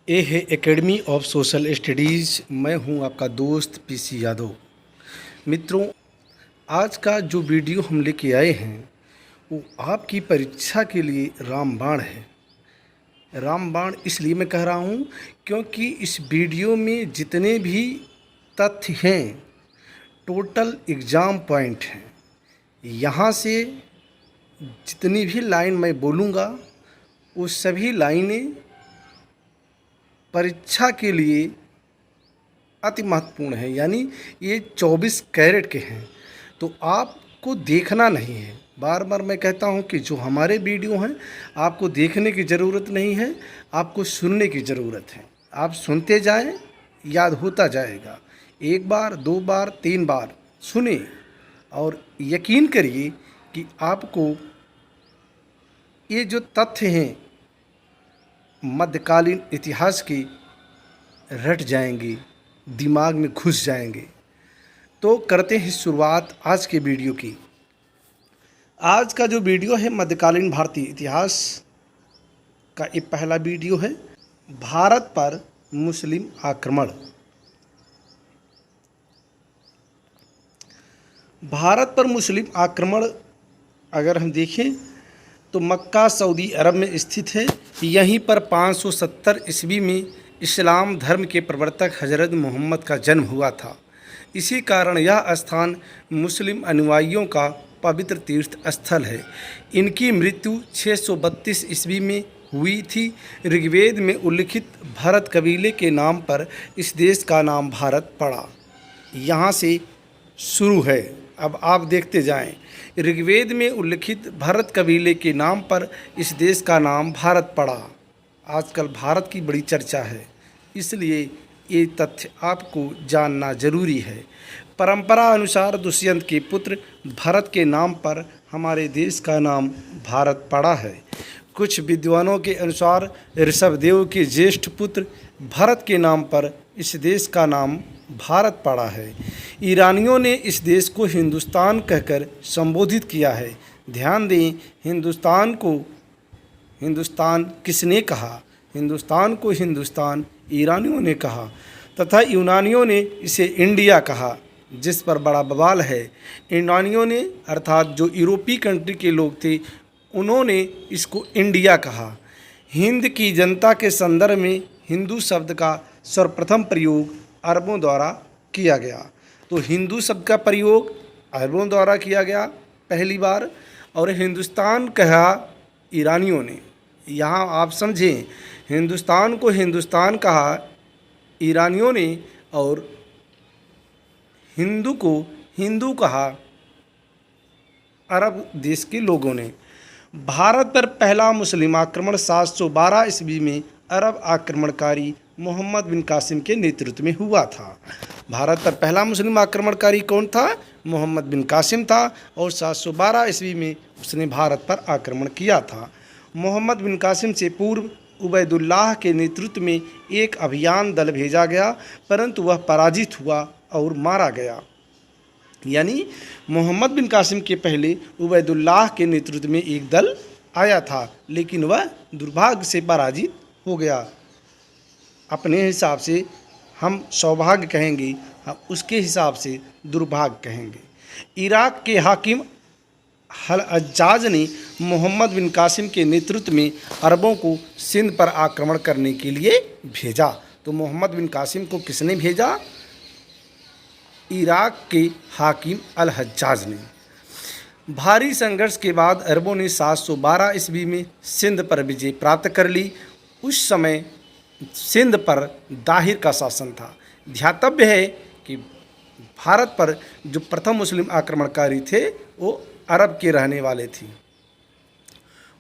ये है academy of social studies. मैं हूं आपका दोस्त पीसी यादव। मित्रों, आज का जो वीडियो हम लेके आए हैं वो आपकी परीक्षा के लिए रामबाण है। रामबाण इसलिए मैं कह रहा हूं क्योंकि इस वीडियो में जितने भी तथ्य हैं टोटल एग्ज़ाम पॉइंट हैं। यहाँ से जितनी भी लाइन मैं बोलूँगा वो सभी लाइनें परीक्षा के लिए अति महत्वपूर्ण है। यानी ये 24 कैरेट के हैं, तो आपको देखना नहीं है। बार बार मैं कहता हूँ कि जो हमारे वीडियो हैं आपको देखने की ज़रूरत नहीं है, आपको सुनने की ज़रूरत है। आप सुनते जाएं, याद होता जाएगा। एक बार, दो बार, तीन बार सुने और यकीन करिए कि आपको ये जो तथ्य हैं मध्यकालीन इतिहास के रट जाएंगे, दिमाग में घुस जाएंगे। तो करते हैं शुरुआत आज के वीडियो की। आज का जो वीडियो है मध्यकालीन भारतीय इतिहास का ये पहला वीडियो है। भारत पर मुस्लिम आक्रमण। भारत पर मुस्लिम आक्रमण अगर हम देखें तो मक्का सऊदी अरब में स्थित है। यहीं पर 570 ईस्वी में इस्लाम धर्म के प्रवर्तक हज़रत मोहम्मद का जन्म हुआ था। इसी कारण यह स्थान मुस्लिम अनुयायियों का पवित्र तीर्थ स्थल है। इनकी मृत्यु 632 ईस्वी में हुई थी। ऋग्वेद में उल्लिखित भरत कबीले के नाम पर इस देश का नाम भारत पड़ा। यहाँ से शुरू है। अब आप देखते जाएं। ऋग्वेद में उल्लिखित भरत कबीले के नाम पर इस देश का नाम भारत पड़ा। आजकल भारत की बड़ी चर्चा है, इसलिए ये तथ्य आपको जानना जरूरी है। परंपरा अनुसार दुष्यंत के पुत्र भरत के नाम पर हमारे देश का नाम भारत पड़ा है। कुछ विद्वानों के अनुसार ऋषभदेव के ज्येष्ठ पुत्र भरत के नाम पर इस देश का नाम भारत पड़ा है। ईरानियों ने इस देश को हिंदुस्तान कहकर संबोधित किया है। ध्यान दें, हिंदुस्तान किसने कहा? हिंदुस्तान को हिंदुस्तान ईरानियों ने कहा तथा यूनानियों ने इसे इंडिया कहा, जिस पर बड़ा बवाल है। यूनानियों ने अर्थात जो यूरोपीय कंट्री के लोग थे उन्होंने इसको इंडिया कहा। हिंद की जनता के संदर्भ में हिंदू शब्द का सर्वप्रथम प्रयोग अरबों द्वारा किया गया। तो हिंदू शब्द का प्रयोग अरबों द्वारा किया गया पहली बार, और हिंदुस्तान कहा ईरानियों ने। यहाँ आप समझें, हिंदुस्तान को हिंदुस्तान कहा ईरानियों ने और हिंदू को हिंदू कहा अरब देश के लोगों ने। भारत पर पहला मुस्लिम आक्रमण 712 ईस्वी में अरब आक्रमणकारी मोहम्मद बिन कासिम के नेतृत्व में हुआ था। भारत पर पहला मुस्लिम आक्रमणकारी कौन था? मोहम्मद बिन कासिम था, और 712 ईस्वी में उसने भारत पर आक्रमण किया था। मोहम्मद बिन कासिम से पूर्व उबैदुल्लाह के नेतृत्व में एक अभियान दल भेजा गया, परंतु वह पराजित हुआ और मारा गया। यानी मोहम्मद बिन कासिम के पहले उबैदुल्लाह के नेतृत्व में एक दल आया था, लेकिन वह दुर्भाग्य से पराजित हो गया। अपने हिसाब से हम सौभाग्य कहेंगे, हम उसके हिसाब से दुर्भाग्य कहेंगे। इराक के हाकिम अल-हज्जाज ने मोहम्मद बिन कासिम के नेतृत्व में अरबों को सिंध पर आक्रमण करने के लिए भेजा। तो मोहम्मद बिन कासिम को किसने भेजा? इराक के हाकिम अल-हज्जाज ने। भारी संघर्ष के बाद अरबों ने 712 ईस्वी में सिंध पर विजय प्राप्त कर ली। उस समय सिंध पर दाहिर का शासन था। ध्यातव्य है कि भारत पर जो प्रथम मुस्लिम आक्रमणकारी थे वो अरब के रहने वाले थे।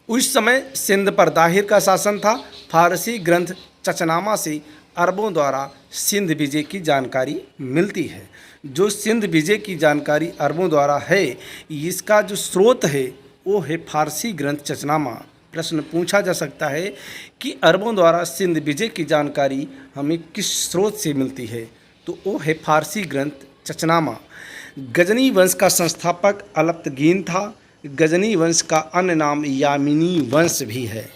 उस समय सिंध पर दाहिर का शासन था। फारसी ग्रंथ चचनामा से अरबों द्वारा सिंध विजय की जानकारी मिलती है। जो सिंध विजय की जानकारी अरबों द्वारा है, इसका जो स्रोत है वो है फारसी ग्रंथ चचनामा। प्रश्न पूछा जा सकता है कि अरबों द्वारा सिंध विजय की जानकारी हमें किस स्रोत से मिलती है? तो वो है फारसी ग्रंथ चचनामा। गजनी वंश का संस्थापक अलप्तगीन था। गजनी वंश का अन्य नाम यामिनी वंश भी है।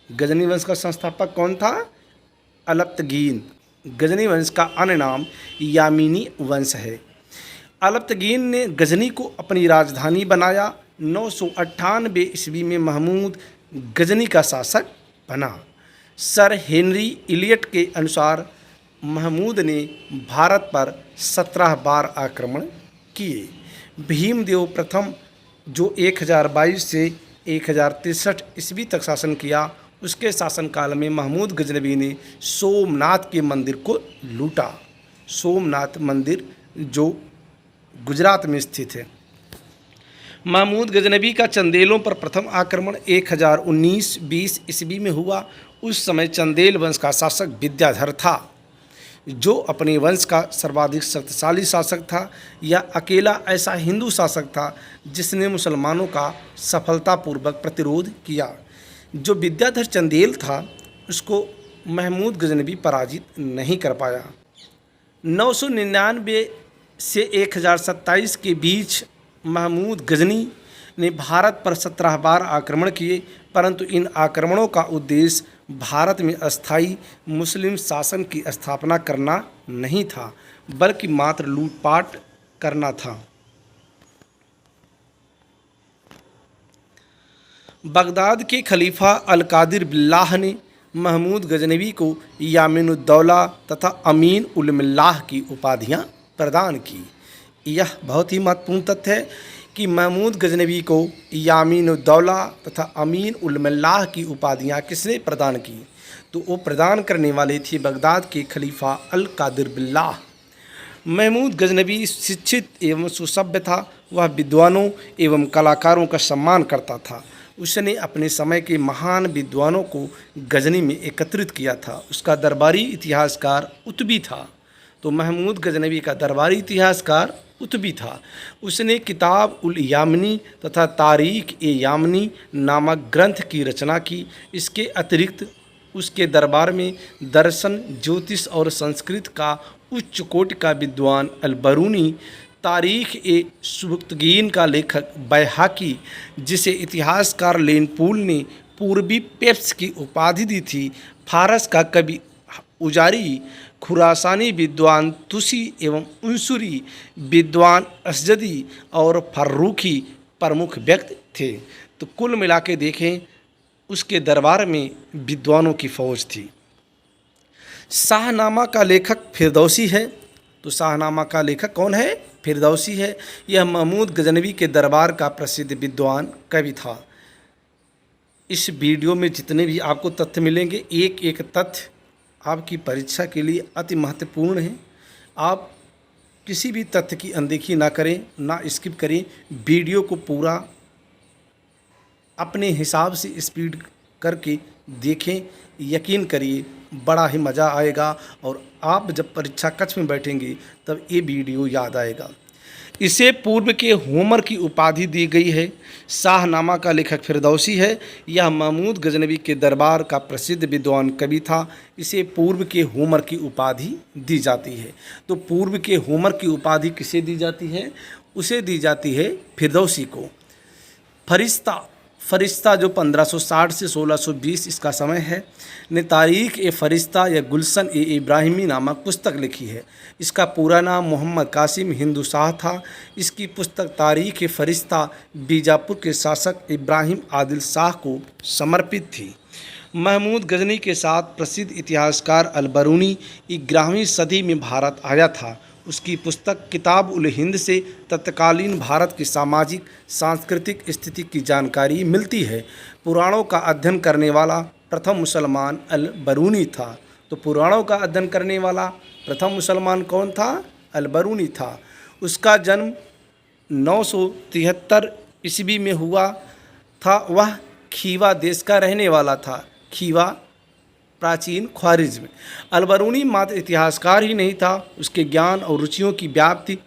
गजनी वंश का संस्थापक कौन था? अलप्तगीन। गजनी वंश का अन्य नाम यामीनी वंश है। अलप्तगीन ने गजनी को अपनी राजधानी बनाया। 998 ईस्वी में महमूद गजनी का शासक बना। सर हेनरी इलियट के अनुसार महमूद ने भारत पर 17 बार आक्रमण किए। भीमदेव प्रथम जो 1022 से 1063 ईस्वी तक शासन किया, उसके शासनकाल में महमूद गजनवी ने सोमनाथ के मंदिर को लूटा। सोमनाथ मंदिर जो गुजरात में स्थित है। महमूद गजनवी का चंदेलों पर प्रथम आक्रमण 1019-20 ईस्वी में हुआ। उस समय चंदेल वंश का शासक विद्याधर था, जो अपने वंश का सर्वाधिक शक्तिशाली शासक था। यह अकेला ऐसा हिंदू शासक था जिसने मुसलमानों का सफलतापूर्वक प्रतिरोध किया। जो विद्याधर चंदेल था, उसको महमूद गजनवी पराजित नहीं कर पाया। 999 से 1027 के बीच महमूद गजनी ने भारत पर 17 बार आक्रमण किए, परंतु इन आक्रमणों का उद्देश्य भारत में अस्थायी मुस्लिम शासन की स्थापना करना नहीं था, बल्कि मात्र लूटपाट करना था। बगदाद के खलीफा अल-कादिर बिल्लाह ने महमूद गजनवी को यामीनुद्दौला तथा अमीन उल मिल्लाह की उपाधियां प्रदान की। यह बहुत ही महत्वपूर्ण तथ्य है कि महमूद गजनवी को यामीनुद्दौला तथा अमीन उल मिल्लाह की उपाधियां किसने प्रदान की? तो वो प्रदान करने वाले थे बगदाद के खलीफा अल-कादिर बिल्लाह। महमूद गजनवी शिक्षित एवं सुसभ्य था। वह विद्वानों एवं कलाकारों का सम्मान करता था। उसने अपने समय के महान विद्वानों को गजनी में एकत्रित किया था। उसका दरबारी इतिहासकार उतबी था। तो महमूद गजनवी का दरबारी इतिहासकार उतबी था। उसने किताब उल यामनी तथा तारीख ए यामनी नामक ग्रंथ की रचना की। इसके अतिरिक्त उसके दरबार में दर्शन, ज्योतिष और संस्कृत का उच्च कोटि का विद्वान अल-बरूनी, तारीख ए सुबुक्तगीन का लेखक बैहाकी, जिसे इतिहासकार लेनपूल ने पूर्वी पेप्स की उपाधि दी थी, फारस का कवि उजारी, खुरासानी विद्वान तुसी एवं उनसुरी विद्वान असजदी और फर्रुखी प्रमुख व्यक्ति थे। तो कुल मिला के देखें, उसके दरबार में विद्वानों की फौज थी। शाहनामा का लेखक फिरदौसी है। तो शाहनामा का लेखक कौन है? फिरदौसी है। यह महमूद गजनवी के दरबार का प्रसिद्ध विद्वान कवि था। इस वीडियो में जितने भी आपको तथ्य मिलेंगे, एक एक तथ्य आपकी परीक्षा के लिए अति महत्वपूर्ण है। आप किसी भी तथ्य की अनदेखी ना करें, ना स्किप करें। वीडियो को पूरा अपने हिसाब से स्पीड करके देखें। यकीन करिए, बड़ा ही मज़ा आएगा और आप जब परीक्षा कक्ष में बैठेंगे तब ये वीडियो याद आएगा। इसे पूर्व के होमर की उपाधि दी गई है। शाहनामा का लेखक फिरदौसी है। यह महमूद गजनवी के दरबार का प्रसिद्ध विद्वान कवि था। इसे पूर्व के होमर की उपाधि दी जाती है। तो पूर्व के होमर की उपाधि किसे दी जाती है? उसे दी जाती है फिरदौसी को। फरिश्ता जो 1560 से 1620 इसका समय है, ने तारीख ए फरिश्ता या गुलशन ए इब्राहिमी नामक पुस्तक लिखी है। इसका पूरा नाम मोहम्मद कासिम हिंदू शाह था। इसकी पुस्तक तारीख ए फरिश्ता बीजापुर के शासक इब्राहिम आदिल शाह को समर्पित थी। महमूद गजनी के साथ प्रसिद्ध इतिहासकार अल-बरूनी 11वीं सदी में भारत आया था। उसकी पुस्तक किताब उल हिंद से तत्कालीन भारत की सामाजिक सांस्कृतिक स्थिति की जानकारी मिलती है। पुराणों का अध्ययन करने वाला प्रथम मुसलमान अल-बरूनी था। तो पुराणों का अध्ययन करने वाला प्रथम मुसलमान कौन था? अल-बरूनी था। उसका जन्म 973 ईस्वी में हुआ था। वह खीवा देश का रहने वाला था। खीवा प्राचीन ख्वारिज्म। अल-बरूनी मात्र इतिहासकार ही नहीं था, उसके ज्ञान और रुचियों की व्याप्ति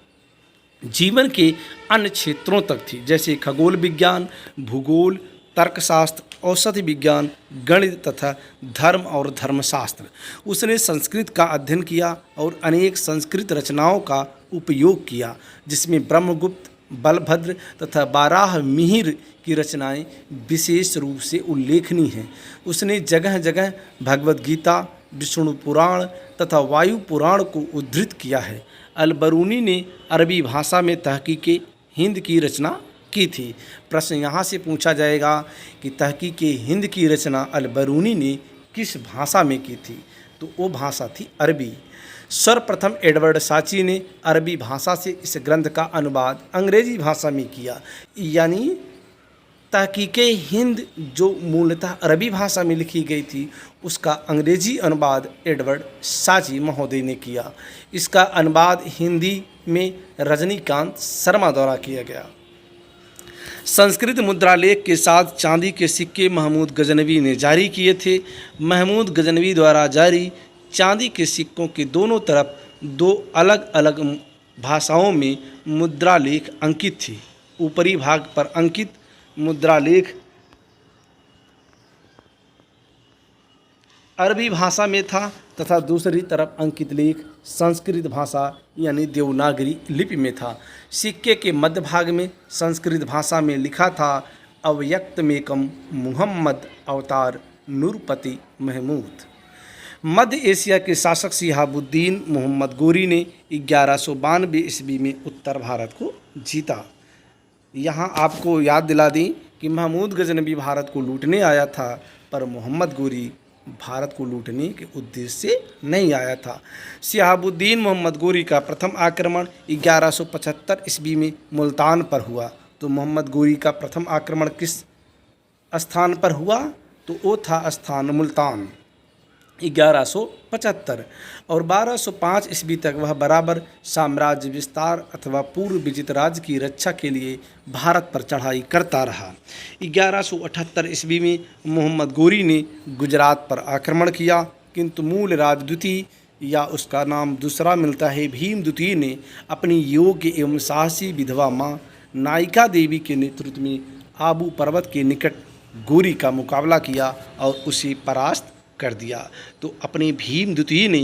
जीवन के अन्य क्षेत्रों तक थी, जैसे खगोल विज्ञान, भूगोल, तर्कशास्त्र, औषधि विज्ञान, गणित तथा धर्म और धर्मशास्त्र। उसने संस्कृत का अध्ययन किया और अनेक संस्कृत रचनाओं का उपयोग किया, जिसमें ब्रह्मगुप्त, बलभद्र तथा बाराह मिहिर की रचनाएं विशेष रूप से उल्लेखनीय हैं। उसने जगह जगह भगवद गीता, विष्णु पुराण तथा वायु पुराण को उद्धृत किया है। अल-बरूनी ने अरबी भाषा में तहकीक हिंद की रचना की थी। प्रश्न यहाँ से पूछा जाएगा कि तहकीक हिंद की रचना अल-बरूनी ने किस भाषा में की थी, तो वो भाषा थी अरबी। सर्वप्रथम एडवर्ड साची ने अरबी भाषा से इस ग्रंथ का अनुवाद अंग्रेजी भाषा में किया, यानी तहकीक हिंद जो मूलतः अरबी भाषा में लिखी गई थी उसका अंग्रेजी अनुवाद एडवर्ड साची महोदय ने किया। इसका अनुवाद हिंदी में रजनीकांत शर्मा द्वारा किया गया। संस्कृत मुद्रालेख के साथ चांदी के सिक्के महमूद गजनवी ने जारी किए थे। महमूद गजनवी द्वारा जारी चांदी के सिक्कों के दोनों तरफ दो अलग अलग भाषाओं में मुद्रालेख अंकित थी। ऊपरी भाग पर अंकित मुद्रालेख अरबी भाषा में था तथा दूसरी तरफ अंकित लेख संस्कृत भाषा यानी देवनागरी लिपि में था। सिक्के के मध्य भाग में संस्कृत भाषा में लिखा था, अव्यक्तमेकम मुहम्मद अवतार नूरपति महमूद। मध्य एशिया के शासक शिहाबुद्दीन मोहम्मद गोरी ने 1192 ईस्वी में उत्तर भारत को जीता। यहाँ आपको याद दिला दें कि महमूद गजनवी भारत को लूटने आया था, पर मोहम्मद गोरी भारत को लूटने के उद्देश्य से नहीं आया था। शिहाबुद्दीन मोहम्मद गोरी का प्रथम आक्रमण 1175 ईस्वी में मुल्तान पर हुआ। तो मोहम्मद गोरी का प्रथम आक्रमण किस स्थान पर हुआ, तो वो था स्थान मुल्तान 1175, और 1205 ईस्वी तक वह बराबर साम्राज्य विस्तार अथवा पूर्व विजित राज्य की रक्षा के लिए भारत पर चढ़ाई करता रहा। 1178 ईस्वी में मोहम्मद गोरी ने गुजरात पर आक्रमण किया, किंतु मूल राज द्वितीय या उसका नाम दूसरा मिलता है भीम द्वितीय ने अपनी योग्य एवं साहसी विधवा माँ नायिका देवी के नेतृत्व में आबू पर्वत के निकट गोरी का मुकाबला किया और उसे परास्त कर दिया। तो अपने भीम द्वितीय ने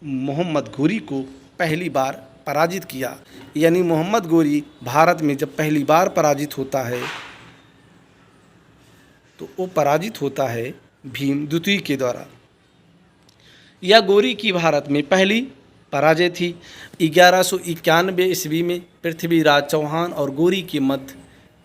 मोहम्मद गोरी को पहली बार पराजित किया, यानी मोहम्मद गोरी भारत में जब पहली बार पराजित होता है तो वो पराजित होता है भीम द्वितीय के द्वारा। यह गोरी की भारत में पहली पराजय थी। 1191 ईस्वी में पृथ्वीराज चौहान और गोरी के मध्य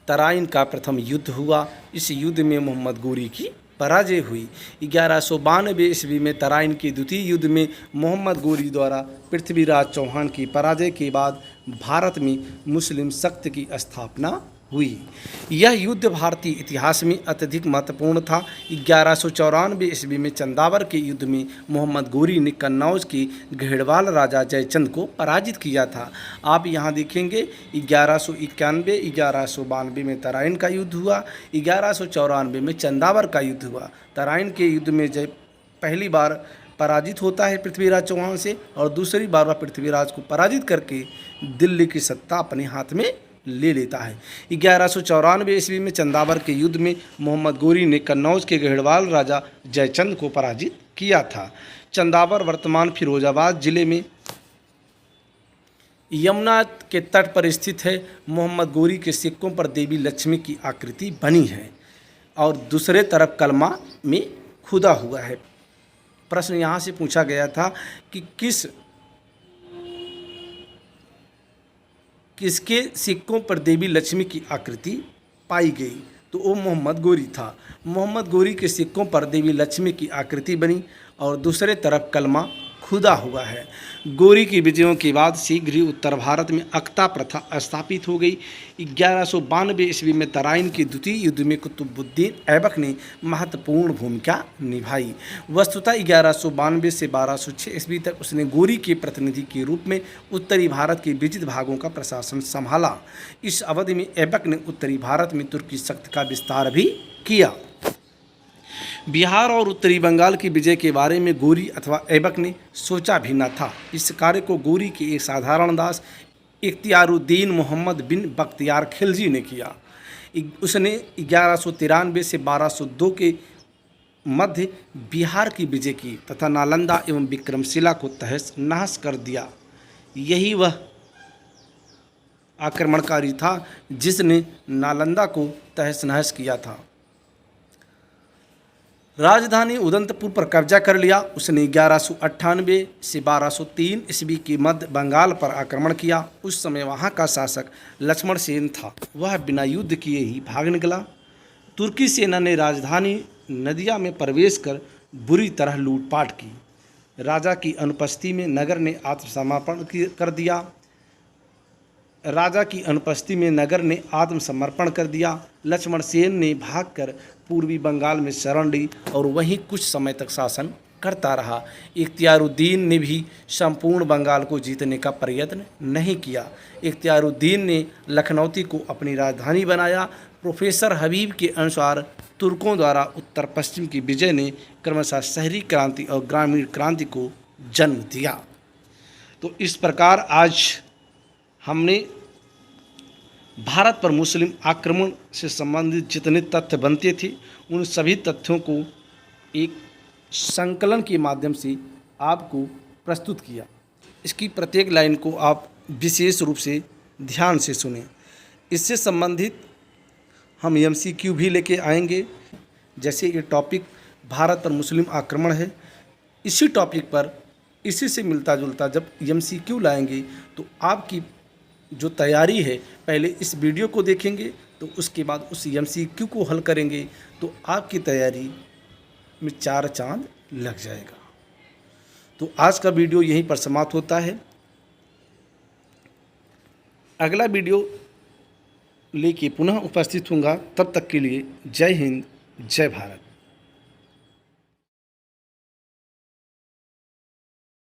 तराइन का प्रथम युद्ध हुआ। इस युद्ध में मोहम्मद गोरी की पराजय हुई। 1192 ईस्वी में तराइन के द्वितीय युद्ध में मोहम्मद गोरी द्वारा पृथ्वीराज चौहान की पराजय के बाद भारत में मुस्लिम शक्ति की स्थापना हुई। यह युद्ध भारतीय इतिहास में अत्यधिक महत्वपूर्ण था। 1194 ईस्वी में चंदावर के युद्ध में मोहम्मद गोरी ने कन्नौज के घेड़वाल राजा जयचंद को पराजित किया था। आप यहाँ देखेंगे 1191, 1192 में तराइन का युद्ध हुआ, 1194 में चंदावर का युद्ध हुआ। तराइन के युद्ध में जय पहली बार पराजित होता है पृथ्वीराज चौहान से, और दूसरी बार वह पृथ्वीराज को पराजित करके दिल्ली की सत्ता अपने हाथ में ले लेता है। 1194 ईस्वी में चंदावर के युद्ध में मोहम्मद गोरी ने कन्नौज के घेड़वाल राजा जयचंद को पराजित किया था। चंदावर वर्तमान फिरोजाबाद जिले में यमुना के तट पर स्थित है। मोहम्मद गोरी के सिक्कों पर देवी लक्ष्मी की आकृति बनी है और दूसरे तरफ कलमा में खुदा हुआ है। प्रश्न यहाँ से पूछा गया था कि किसके सिक्कों पर देवी लक्ष्मी की आकृति पाई गई, तो वो मोहम्मद गोरी था। मोहम्मद गोरी के सिक्कों पर देवी लक्ष्मी की आकृति बनी और दूसरे तरफ कलमा खुदा हुआ है। गोरी की विजयों के बाद शीघ्र ही उत्तर भारत में अक्ता प्रथा स्थापित हो गई। 1192 ईस्वी में तराइन के द्वितीय युद्ध में कुतुबुद्दीन ऐबक ने महत्वपूर्ण भूमिका निभाई। वस्तुतः 1192 से 1206 ईस्वी तक उसने गोरी के प्रतिनिधि के रूप में उत्तरी भारत के विजित भागों का प्रशासन संभाला। इस अवधि में ऐबक ने उत्तरी भारत में तुर्की शक्ति का विस्तार भी किया। बिहार और उत्तरी बंगाल की विजय के बारे में गोरी अथवा ऐबक ने सोचा भी न था। इस कार्य को गोरी के एक साधारण दास इख्तियारुद्दीन मोहम्मद बिन बख्तियार खिलजी ने किया। उसने 1193 से 1202 के मध्य बिहार की विजय की तथा नालंदा एवं विक्रमशिला को तहस नहस कर दिया। यही वह आक्रमणकारी था जिसने नालंदा को तहस नहस किया था। राजधानी उदंतपुर पर कब्जा कर लिया। उसने 1198 से 1203 ईस्वी के मध्य बंगाल पर आक्रमण किया। उस समय वहाँ का शासक लक्ष्मण सेन था। वह बिना युद्ध किए ही भाग निकला। तुर्की सेना ने राजधानी नदिया में प्रवेश कर बुरी तरह लूटपाट की। राजा की अनुपस्थिति में नगर ने आत्मसमर्पण कर दिया। लक्ष्मण सेन ने भागकर पूर्वी बंगाल में शरण ली और वहीं कुछ समय तक शासन करता रहा। इख्तियारुद्दीन ने भी संपूर्ण बंगाल को जीतने का प्रयत्न नहीं किया। इख्तियारुद्दीन ने लखनऊ को अपनी राजधानी बनाया। प्रोफेसर हबीब के अनुसार तुर्कों द्वारा उत्तर पश्चिम की विजय ने क्रमशः शहरी क्रांति और ग्रामीण क्रांति को जन्म दिया। तो इस प्रकार आज हमने भारत पर मुस्लिम आक्रमण से संबंधित जितने तथ्य बनते थे उन सभी तथ्यों को एक संकलन के माध्यम से आपको प्रस्तुत किया। इसकी प्रत्येक लाइन को आप विशेष रूप से ध्यान से सुनें। इससे संबंधित हम MCQ भी लेके आएंगे। जैसे ये टॉपिक भारत पर मुस्लिम आक्रमण है, इसी टॉपिक पर इसी से मिलता जुलता जब MCQ लाएंगे तो आपकी जो तैयारी है, पहले इस वीडियो को देखेंगे तो उसके बाद उस MCQ को हल करेंगे तो आपकी तैयारी में 4 चांद लग जाएगा। तो आज का वीडियो यहीं पर समाप्त होता है। अगला वीडियो लेके पुनः उपस्थित होऊंगा। तब तक के लिए जय हिंद, जय भारत।